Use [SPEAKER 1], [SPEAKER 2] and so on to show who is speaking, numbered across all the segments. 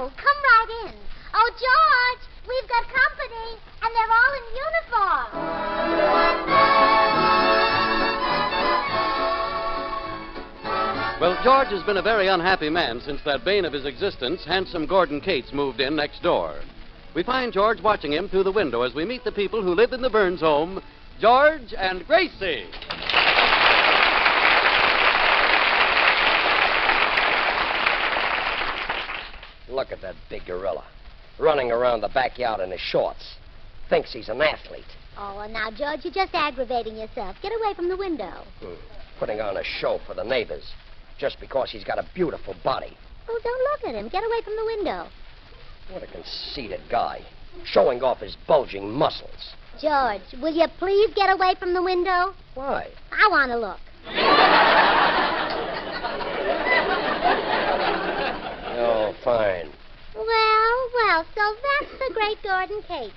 [SPEAKER 1] Oh, come right in. Oh, George, we've got company, and they're all in uniform.
[SPEAKER 2] Well, George has been a very unhappy man since that bane of his existence, handsome Gordon Cates, moved in next door. We find George watching him through the window as we meet the people who live in the Burns home, George and Gracie.
[SPEAKER 3] Look at that big gorilla, running around the backyard in his shorts. Thinks he's an athlete.
[SPEAKER 1] Oh, and now, George, you're just aggravating yourself. Get away from the window.
[SPEAKER 3] Putting on a show for the neighbors, just because he's got a beautiful body.
[SPEAKER 1] Oh, don't look at him. Get away from the window.
[SPEAKER 3] What a conceited guy, showing off his bulging muscles.
[SPEAKER 1] George, will you please get away from the window?
[SPEAKER 3] Why?
[SPEAKER 1] I want to look.
[SPEAKER 3] Oh, fine.
[SPEAKER 1] Well, so that's the great Gordon Cates.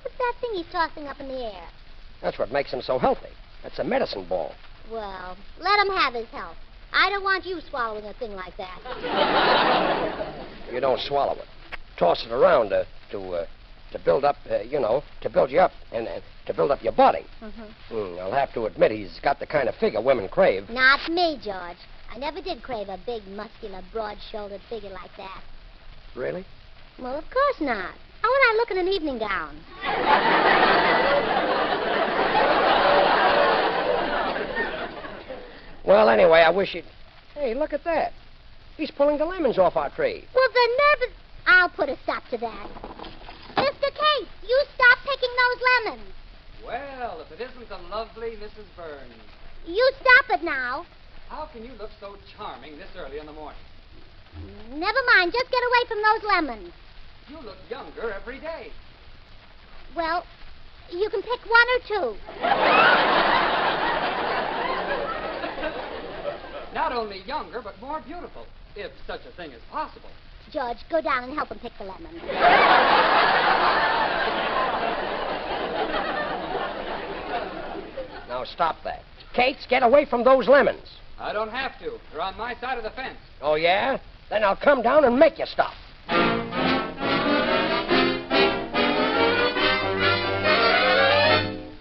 [SPEAKER 1] What's that thing he's tossing up in the air?
[SPEAKER 3] That's what makes him so healthy. That's a medicine ball.
[SPEAKER 1] Well, let him have his health. I don't want you swallowing a thing like that.
[SPEAKER 3] You don't swallow it. Toss it around to build up, to build you up and to build up your body. I'll have to admit he's got the kind of figure women crave.
[SPEAKER 1] Not me, George. I never did crave a big, muscular, broad-shouldered figure like that.
[SPEAKER 3] Really?
[SPEAKER 1] Well, of course not. How would I look in an evening gown?
[SPEAKER 3] Well, anyway, I wish he'd... Hey, look at that. He's pulling the lemons off our tree.
[SPEAKER 1] Well, the nerve of... I'll put a stop to that. Mr. Cates, you stop picking those lemons.
[SPEAKER 4] Well, if it isn't the lovely Mrs. Burns.
[SPEAKER 1] You stop it now.
[SPEAKER 4] How can you look so charming this early in the morning?
[SPEAKER 1] Never mind. Just get away from those lemons.
[SPEAKER 4] You look younger every day.
[SPEAKER 1] Well, you can pick one or two.
[SPEAKER 4] Not only younger, but more beautiful, if such a thing is possible.
[SPEAKER 1] George, go down and help him pick the lemons.
[SPEAKER 3] Now, stop that. Cates, get away from those lemons.
[SPEAKER 4] I don't have to. They're on my side of the fence.
[SPEAKER 3] Oh, yeah? Then I'll come down and make you stop.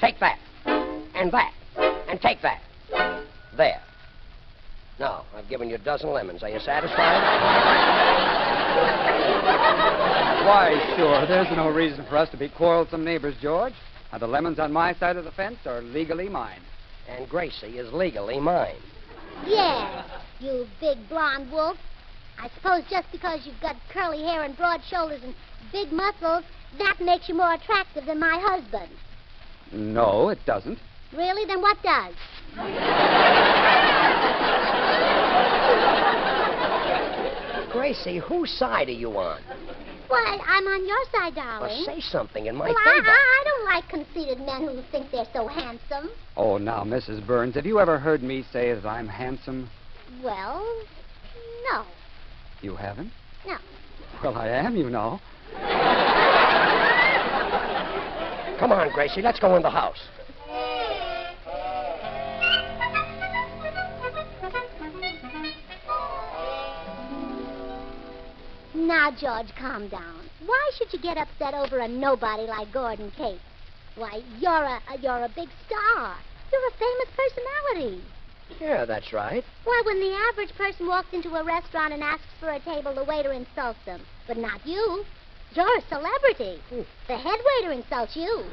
[SPEAKER 3] Take that. And that. And take that. There. Now, I've given you a dozen lemons. Are you satisfied?
[SPEAKER 5] Why, sure. There's no reason for us to be quarrelsome neighbors, George. Now, the lemons on my side of the fence are legally mine.
[SPEAKER 3] And Gracie is legally mine.
[SPEAKER 1] Yeah, you big blonde wolf. I suppose just because you've got curly hair and broad shoulders and big muscles, that makes you more attractive than my husband.
[SPEAKER 5] No, it doesn't.
[SPEAKER 1] Really? Then what does?
[SPEAKER 3] Gracie, whose side are you on?
[SPEAKER 1] Why, I'm on your side, darling.
[SPEAKER 3] Well, say something in my
[SPEAKER 1] Well,
[SPEAKER 3] favor.
[SPEAKER 1] I don't like conceited men who think they're so handsome.
[SPEAKER 5] Oh, now, Mrs. Burns, have you ever heard me say that I'm handsome?
[SPEAKER 1] Well, no.
[SPEAKER 5] You haven't?
[SPEAKER 1] No.
[SPEAKER 5] Well, I am, you know.
[SPEAKER 3] Come on, Gracie, let's go in the house.
[SPEAKER 1] Now, George, calm down. Why should you get upset over a nobody like Gordon Cates? Why, you're a big star. You're a famous personality.
[SPEAKER 3] Yeah, that's right.
[SPEAKER 1] Why, when the average person walks into a restaurant and asks for a table, the waiter insults them. But not you. You're a celebrity. The head waiter insults you.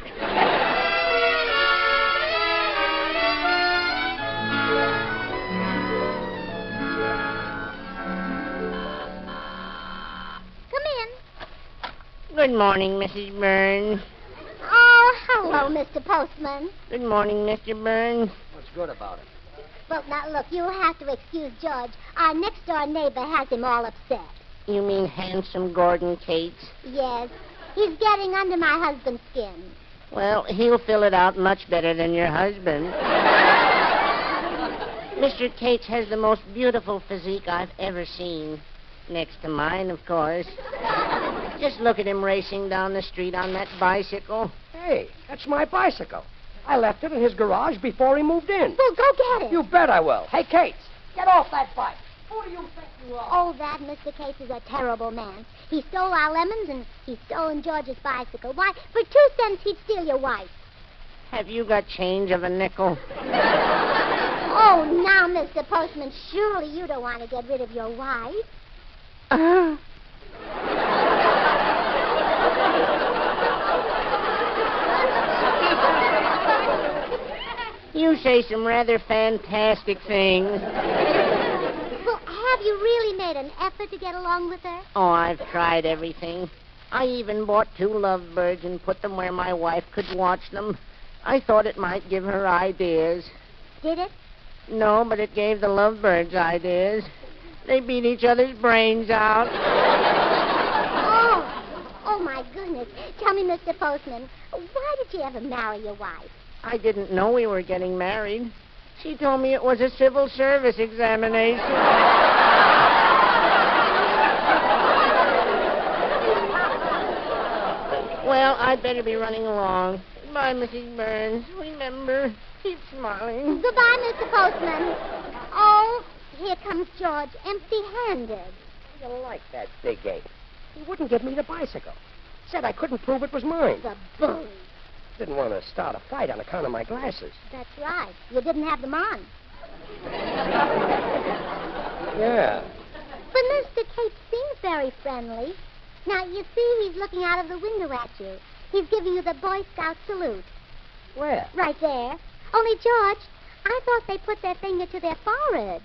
[SPEAKER 1] Come in.
[SPEAKER 6] Good morning, Mrs. Burns.
[SPEAKER 1] Oh, hello, Mr. Postman.
[SPEAKER 6] Good morning, Mr. Burns.
[SPEAKER 3] What's good about it?
[SPEAKER 1] Well, now, look, you'll have to excuse George. Our next-door neighbor has him all upset.
[SPEAKER 6] You mean handsome Gordon Cates?
[SPEAKER 1] Yes. He's getting under my husband's skin.
[SPEAKER 6] Well, he'll fill it out much better than your husband. Mr. Cates has the most beautiful physique I've ever seen. Next to mine, of course. Just look at him racing down the street on that bicycle.
[SPEAKER 3] Hey, that's my bicycle. I left it in his garage before he moved in.
[SPEAKER 1] Well, go get it.
[SPEAKER 3] You bet I will. Hey, Kate, get off that bike.
[SPEAKER 4] Who do you think you are?
[SPEAKER 1] Oh, that Mr. Cates is a terrible man. He stole our lemons, and he's stolen George's bicycle. Why, for 2 cents, he'd steal your wife.
[SPEAKER 6] Have you got change of a nickel?
[SPEAKER 1] Oh, now, Mr. Postman, surely you don't want to get rid of your wife.
[SPEAKER 6] You say some rather fantastic things.
[SPEAKER 1] Well, have you really made an effort to get along with her?
[SPEAKER 6] Oh, I've tried everything. I even bought 2 lovebirds and put them where my wife could watch them. I thought it might give her ideas.
[SPEAKER 1] Did it?
[SPEAKER 6] No, but it gave the lovebirds ideas. They beat each other's brains out.
[SPEAKER 1] Oh, my goodness. Tell me, Mr. Postman, why did you ever marry your wife?
[SPEAKER 6] I didn't know we were getting married. She told me it was a civil service examination. Well, I'd better be running along. Bye, Mrs. Burns. Remember, keep smiling.
[SPEAKER 1] Goodbye, Mr. Postman. Oh, here comes George, empty-handed.
[SPEAKER 3] You like that big ape. He wouldn't give me the bicycle. Said I couldn't prove it was mine.
[SPEAKER 1] The bully.
[SPEAKER 3] Didn't want to start a fight on account of my glasses.
[SPEAKER 1] That's right. You didn't have them on.
[SPEAKER 3] Yeah.
[SPEAKER 1] But Mr. Cates seems very friendly. Now, you see, he's looking out of the window at you. He's giving you the Boy Scout salute.
[SPEAKER 3] Where?
[SPEAKER 1] Right there. Only, George, I thought they put their finger to their forehead.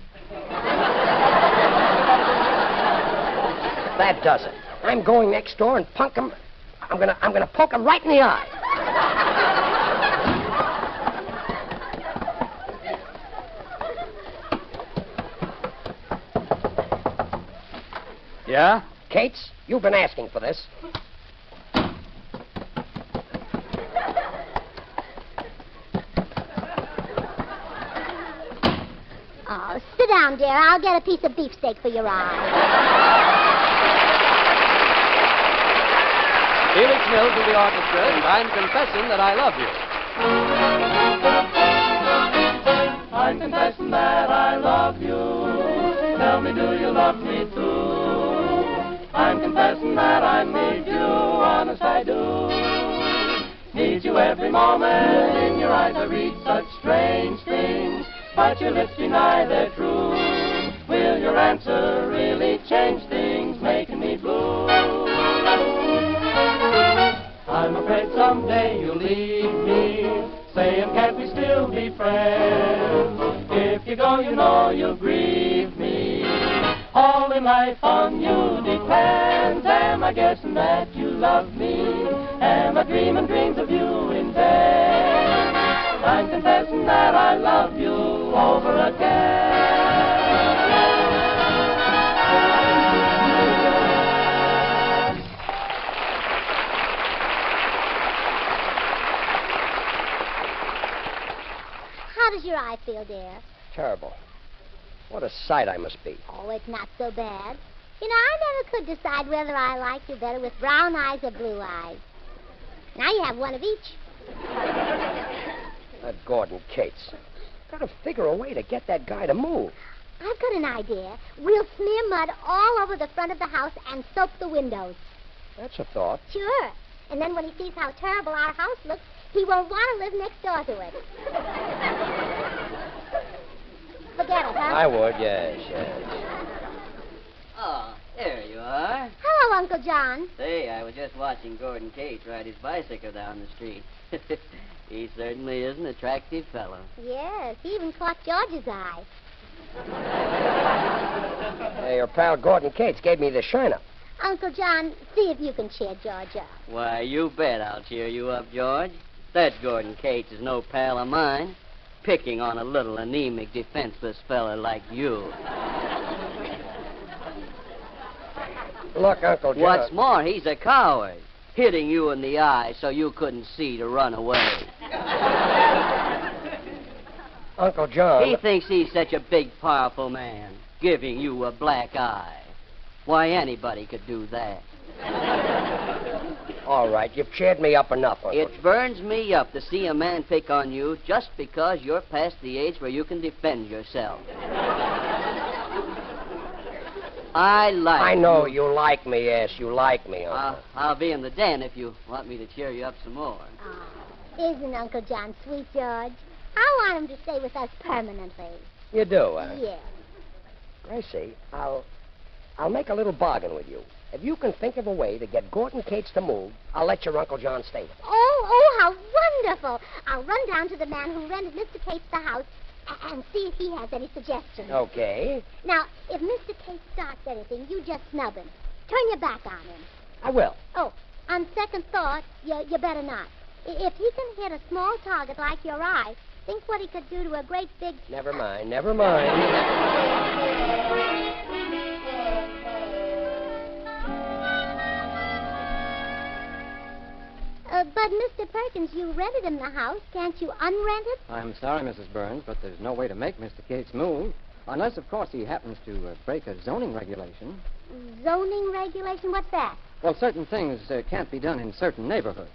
[SPEAKER 3] That does it. I'm going next door and punk him. I'm gonna poke him right in the eye.
[SPEAKER 5] Yeah?
[SPEAKER 3] Cates, you've been asking for this.
[SPEAKER 1] Oh, sit down, dear. I'll get a piece of beefsteak for your eye.
[SPEAKER 2] Felix Mills with the orchestra, and I'm confessing that I love you.
[SPEAKER 7] I'm confessing that I love you. Tell me, do you love me too? I'm confessing that I need you, honest I do. Need you every moment, in your eyes I read such strange things, but your lips deny they're true. Will your answer really change things, making me blue? I'm afraid someday you'll leave me, saying can't we still be friends? If you go, you know you'll grieve me. All in life on you depends. Am I guessing that you love me? Am I dreaming dreams of you in bed? I'm confessing that I love you over again.
[SPEAKER 1] How does your eye feel, dear?
[SPEAKER 3] Terrible. What a sight I must be.
[SPEAKER 1] Oh, it's not so bad. You know, I never could decide whether I liked you better with brown eyes or blue eyes. Now you have one of each.
[SPEAKER 3] That Gordon Cates. Gotta figure a way to get that guy to move.
[SPEAKER 1] I've got an idea. We'll smear mud all over the front of the house and soap the windows.
[SPEAKER 3] That's a thought.
[SPEAKER 1] Sure. And then when he sees how terrible our house looks, he won't want to live next door to it. Forget it, huh?
[SPEAKER 3] I would, yes.
[SPEAKER 8] Oh, there you are.
[SPEAKER 1] Hello, Uncle John.
[SPEAKER 8] Say, I was just watching Gordon Cates ride his bicycle down the street. He certainly is an attractive fellow.
[SPEAKER 1] Yes, he even caught George's eye.
[SPEAKER 3] Hey, your pal Gordon Cates gave me the shine-up.
[SPEAKER 1] Uncle John, see if you can cheer George up.
[SPEAKER 8] Why, you bet I'll cheer you up, George. That Gordon Cates is no pal of mine. Picking on a little anemic, defenseless fella like you.
[SPEAKER 3] Look, Uncle John.
[SPEAKER 8] What's more, he's a coward. Hitting you in the eye so you couldn't see to run away.
[SPEAKER 3] Uncle John.
[SPEAKER 8] He thinks he's such a big, powerful man, giving you a black eye. Why, anybody could do that.
[SPEAKER 3] All right, you've cheered me up enough, Uncle.
[SPEAKER 8] It burns me up to see a man pick on you just because you're past the age where you can defend yourself.
[SPEAKER 3] I know you like me, yes, you like me, Uncle.
[SPEAKER 8] I'll be in the den if you want me to cheer you up some more.
[SPEAKER 1] Oh, isn't Uncle John sweet, George? I want him to stay with us permanently.
[SPEAKER 3] You do, huh?
[SPEAKER 1] Yes.
[SPEAKER 3] Gracie, I'll make a little bargain with you. If you can think of a way to get Gordon Cates to move, I'll let your Uncle John stay with him.
[SPEAKER 1] Oh, how wonderful. I'll run down to the man who rented Mr. Cates the house and see if he has any suggestions.
[SPEAKER 3] Okay.
[SPEAKER 1] Now, if Mr. Cates starts anything, you just snub him. Turn your back on him.
[SPEAKER 3] I will.
[SPEAKER 1] Oh, on second thought, you better not. If he can hit a small target like your eye, think what he could do to a great big...
[SPEAKER 3] Never mind, never mind.
[SPEAKER 1] But, Mr. Perkins, you rented him the house. Can't you unrent it?
[SPEAKER 9] I'm sorry, Mrs. Burns, but there's no way to make Mr. Cates move. Unless, of course, he happens to break a zoning regulation.
[SPEAKER 1] Zoning regulation? What's that?
[SPEAKER 9] Well, certain things can't be done in certain neighborhoods.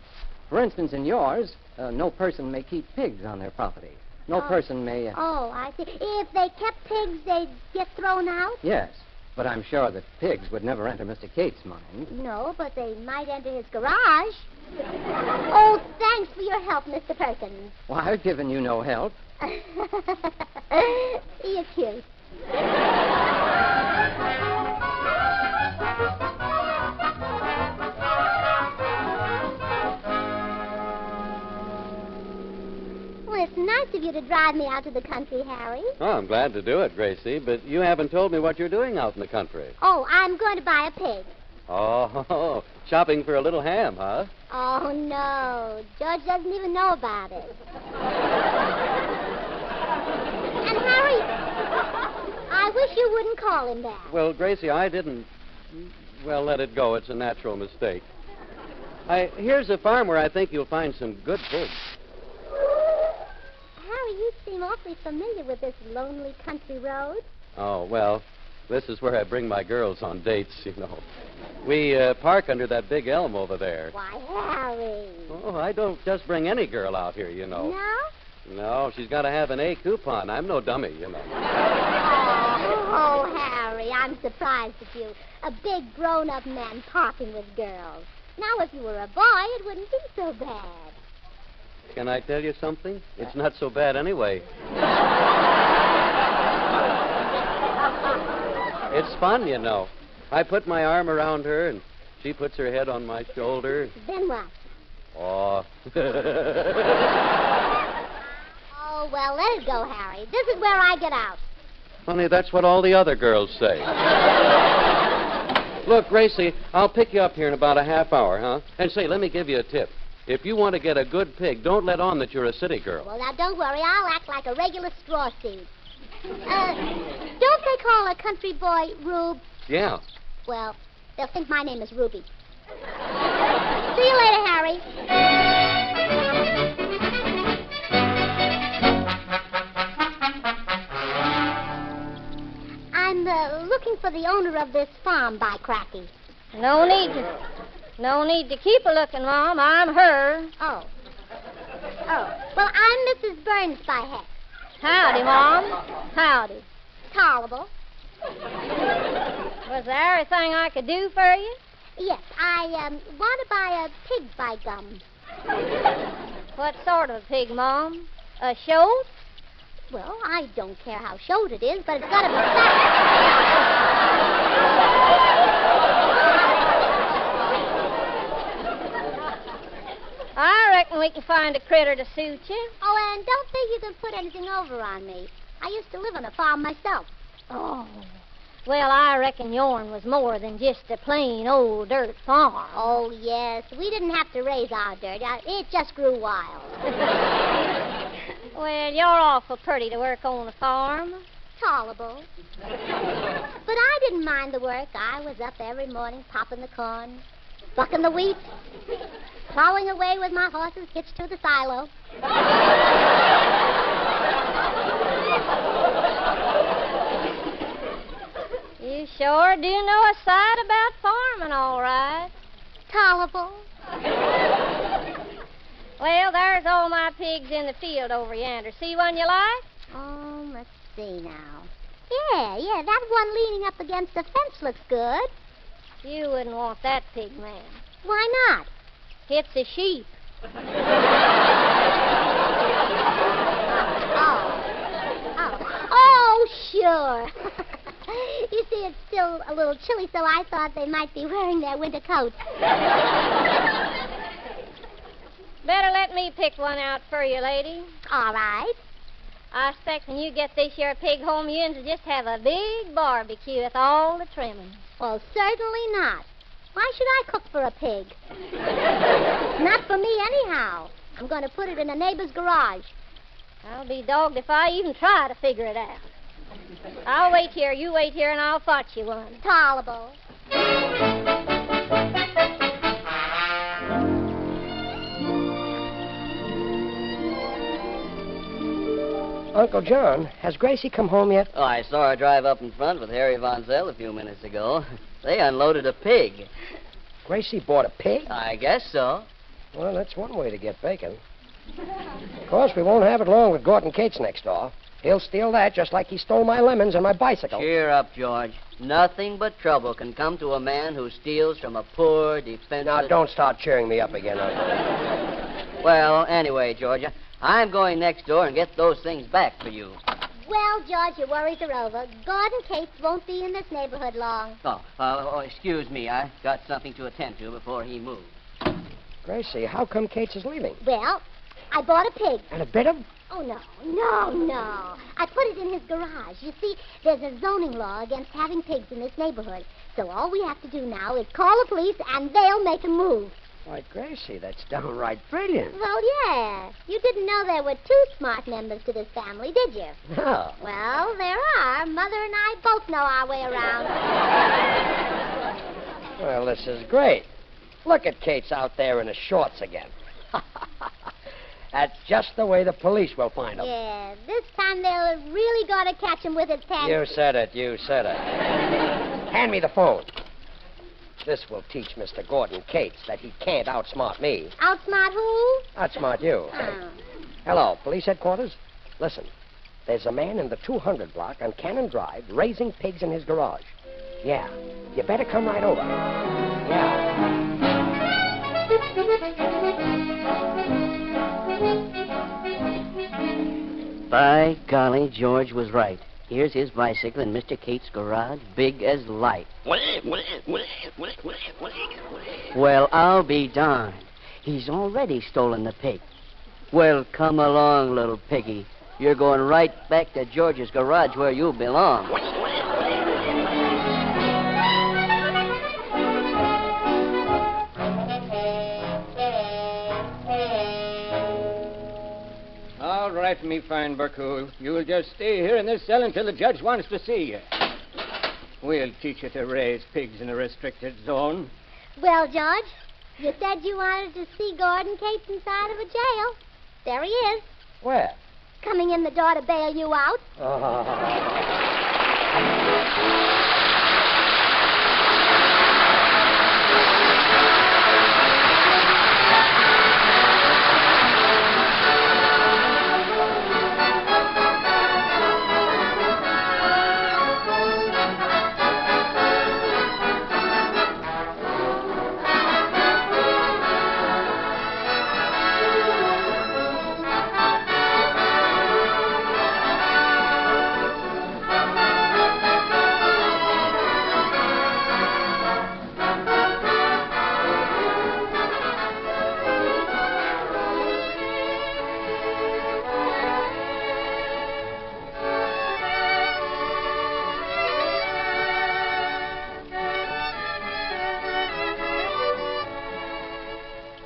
[SPEAKER 9] For instance, in yours, no person may keep pigs on their property. No person may...
[SPEAKER 1] Oh, I see. If they kept pigs, they'd get thrown out?
[SPEAKER 9] Yes, but I'm sure that pigs would never enter Mr. Cates' mind.
[SPEAKER 1] No, but they might enter his garage. Oh, thanks for your help, Mr. Perkins.
[SPEAKER 9] Well, I've given you no help.
[SPEAKER 1] You're cute. Well, it's nice of you to drive me out to the country, Harry.
[SPEAKER 2] Oh, I'm glad to do it, Gracie, but you haven't told me what you're doing out in the country.
[SPEAKER 1] Oh, I'm going to buy a pig.
[SPEAKER 2] Oh, shopping for a little ham, huh?
[SPEAKER 1] Oh, no. George doesn't even know about it. And, Harry, I wish you wouldn't call him that.
[SPEAKER 2] Well, Gracie, I didn't... Well, let it go. It's a natural mistake. Here's a farm where I think you'll find some good pigs.
[SPEAKER 1] Harry, you seem awfully familiar with this lonely country road.
[SPEAKER 2] Oh, well, this is where I bring my girls on dates, you know. We park under that big elm over there.
[SPEAKER 1] Why, Harry.
[SPEAKER 2] Oh, I don't just bring any girl out here, you know.
[SPEAKER 1] No?
[SPEAKER 2] No, she's got to have an A coupon. I'm no dummy, you know.
[SPEAKER 1] Oh, Harry, I'm surprised at you. A big grown-up man parking with girls. Now, if you were a boy, it wouldn't be so bad.
[SPEAKER 2] Can I tell you something? It's not so bad anyway. It's fun, you know. I put my arm around her, and she puts her head on my shoulder.
[SPEAKER 1] Then what?
[SPEAKER 2] Oh.
[SPEAKER 1] Oh, well, let it go, Harry. This is where I get out.
[SPEAKER 2] Honey, that's what all the other girls say. Look, Gracie, I'll pick you up here in about a half hour, huh? And say, let me give you a tip. If you want to get a good pig, don't let on that you're a city girl.
[SPEAKER 1] Well, now, don't worry. I'll act like a regular straw seed. Don't they call a country boy Rube?
[SPEAKER 2] Yeah.
[SPEAKER 1] Well, they'll think my name is Ruby. See you later, Harry. I'm looking for the owner of this farm by Cracky.
[SPEAKER 10] No need to keep a looking, Mom. I'm her.
[SPEAKER 1] Oh. Well, I'm Mrs. Burns by Heck.
[SPEAKER 10] Howdy, Mom. Howdy.
[SPEAKER 1] Tolerable.
[SPEAKER 10] Was there anything I could do for you?
[SPEAKER 1] Yes, I want to buy a pig by gum.
[SPEAKER 10] What sort of a pig, Mom? A shoat?
[SPEAKER 1] Well, I don't care how short it is, but it's got to be fat.
[SPEAKER 10] I reckon we can find a critter to suit you.
[SPEAKER 1] Oh, and don't think you can put anything over on me. I used to live on a farm myself.
[SPEAKER 10] Oh. Well, I reckon yourn was more than just a plain old dirt farm.
[SPEAKER 1] Oh, yes. We didn't have to raise our dirt. It just grew wild.
[SPEAKER 10] Well, you're awful pretty to work on a farm.
[SPEAKER 1] Tolerable. But I didn't mind the work. I was up every morning popping the corn, bucking the wheat, plowing away with my horses hitched to the silo.
[SPEAKER 10] You sure do know a sight about farming, all right.
[SPEAKER 1] Tolerable.
[SPEAKER 10] Well, there's all my pigs in the field over yonder. See one you like?
[SPEAKER 1] Oh, let's see now. Yeah, that one leaning up against the fence looks good.
[SPEAKER 10] You wouldn't want that pig, ma'am.
[SPEAKER 1] Why not?
[SPEAKER 10] It's a sheep.
[SPEAKER 1] Oh, sure. You see, it's still a little chilly, so I thought they might be wearing their winter coats.
[SPEAKER 10] Better let me pick one out for you, lady.
[SPEAKER 1] All right.
[SPEAKER 10] I expect when you get this here pig home, you will just have a big barbecue with all the trimmings.
[SPEAKER 1] Well, certainly not. Why should I cook for a pig? Not for me, anyhow. I'm going to put it in a neighbor's garage.
[SPEAKER 10] I'll be dogged if I even try to figure it out. I'll wait here, you wait here, and I'll fetch you one.
[SPEAKER 1] Tolerable.
[SPEAKER 3] Uncle John, has Gracie come home yet?
[SPEAKER 8] Oh, I saw her drive up in front with Harry Von Zell a few minutes ago. They unloaded a pig.
[SPEAKER 3] Gracie bought a pig?
[SPEAKER 8] I guess so.
[SPEAKER 3] Well, that's one way to get bacon. Of course, we won't have it long with Gordon Cates next door. He'll steal that just like he stole my lemons and my bicycle.
[SPEAKER 8] Cheer up, George. Nothing but trouble can come to a man who steals from a poor, defenseless...
[SPEAKER 3] Now, don't start cheering me up again, Uncle.
[SPEAKER 8] Well, anyway, George, I'm going next door and get those things back for you.
[SPEAKER 1] Well, George, your worries are over. Gordon Cates won't be in this neighborhood long.
[SPEAKER 8] Excuse me. I got something to attend to before he moves.
[SPEAKER 3] Gracie, how come Cates is leaving?
[SPEAKER 1] Well, I bought a pig.
[SPEAKER 3] And a bit of...
[SPEAKER 1] Oh, no. I put it in his garage. You see, there's a zoning law against having pigs in this neighborhood. So all we have to do now is call the police, and they'll make him move.
[SPEAKER 3] Why, Gracie, that's downright brilliant.
[SPEAKER 1] Well, yeah. You didn't know there were two smart members to this family, did you?
[SPEAKER 3] No.
[SPEAKER 1] Well, there are. Mother and I both know our way around.
[SPEAKER 3] Well, this is great. Look at Cates out there in his shorts again. That's just the way the police will find him.
[SPEAKER 1] Yeah, this time they'll really got to catch him with his pants.
[SPEAKER 3] You said it. Hand me the phone. This will teach Mr. Gordon Cates that he can't outsmart me.
[SPEAKER 1] Outsmart who?
[SPEAKER 3] Outsmart you.
[SPEAKER 1] Oh.
[SPEAKER 3] Hello, police headquarters? Listen, there's a man in the 200 block on Cannon Drive raising pigs in his garage. Yeah, you better come right over. Yeah.
[SPEAKER 8] By golly, George was right. Here's his bicycle in Mr. Cates' garage, big as life. Well, I'll be darned. He's already stolen the pig. Well, come along, little piggy. You're going right back to George's garage where you belong.
[SPEAKER 5] All right, me fine bucko. You'll just stay here in this cell until the judge wants to see you. We'll teach you to raise pigs in a restricted zone.
[SPEAKER 1] Well, George, you said you wanted to see Gordon Cates inside of a jail. There he is.
[SPEAKER 3] Where?
[SPEAKER 1] Coming in the door to bail you out.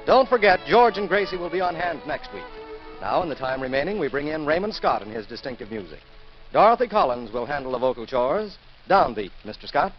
[SPEAKER 11] Don't forget, George and Gracie will be on hand next week. Now, in the time remaining, we bring in Raymond Scott and his distinctive music. Dorothy Collins will handle the vocal chores. Downbeat, Mr. Scott.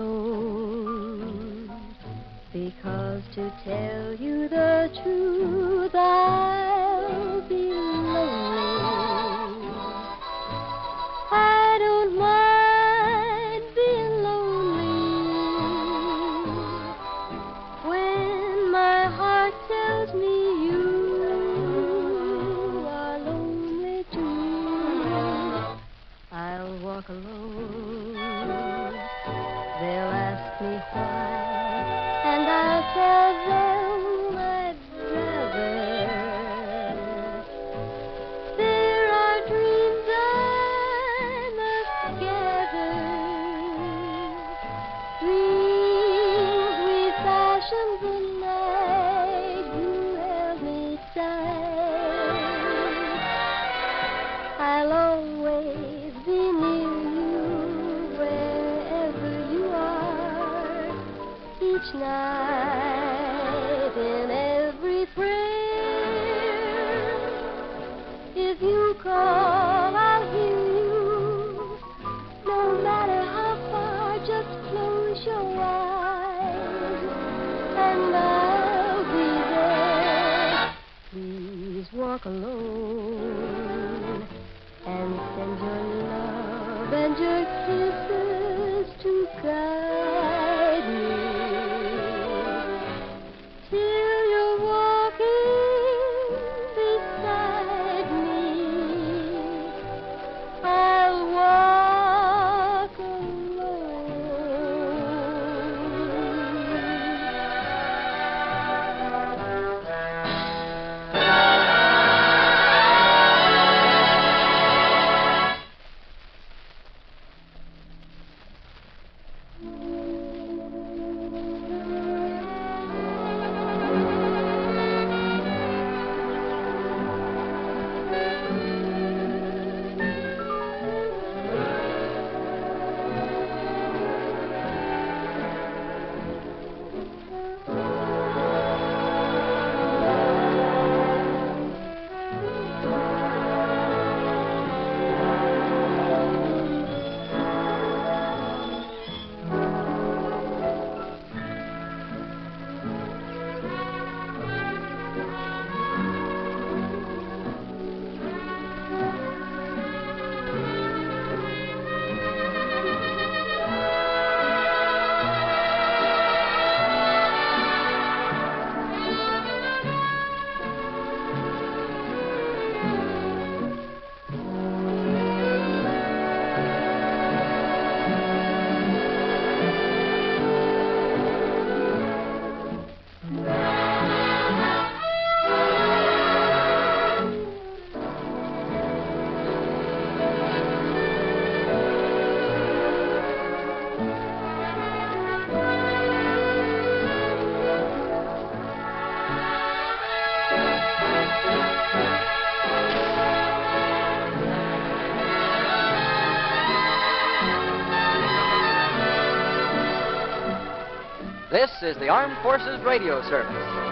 [SPEAKER 12] alone. Because to tell you the truth, I'll be lonely. I don't mind being lonely when my heart tells me you are lonely too. I'll walk alone. They'll ask me why, and I'll tell them I'd rather. There are dreams I must gather, dreams we fashioned the night you held me tight. I'll always be near you wherever you are, each night in every prayer. If you call, I'll hear you. No matter how far, just close your eyes and I'll be there. Please walk alone and send your love and your kisses to guide me till you're walking beside me. I'll walk
[SPEAKER 13] This is the Armed Forces Radio Service.